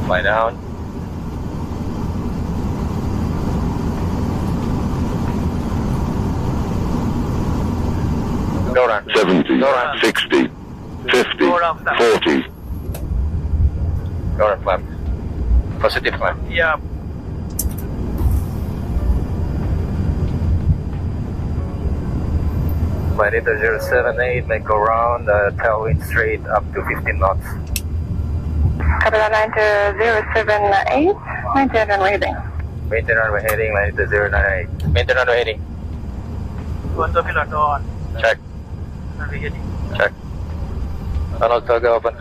Fly down. Go run. 70, Go run. 60, 50, Go around, stop. 40. Go run climb. Positive climb. Yeah. Flight into 078, make a round, tailwind straight up to 15 knots. Copy that 92078, maintain runway heading. Maintain runway heading, line into 098. Maintain runway heading. One to pilot on. Check. Navigating. Check. Tunnel tug open,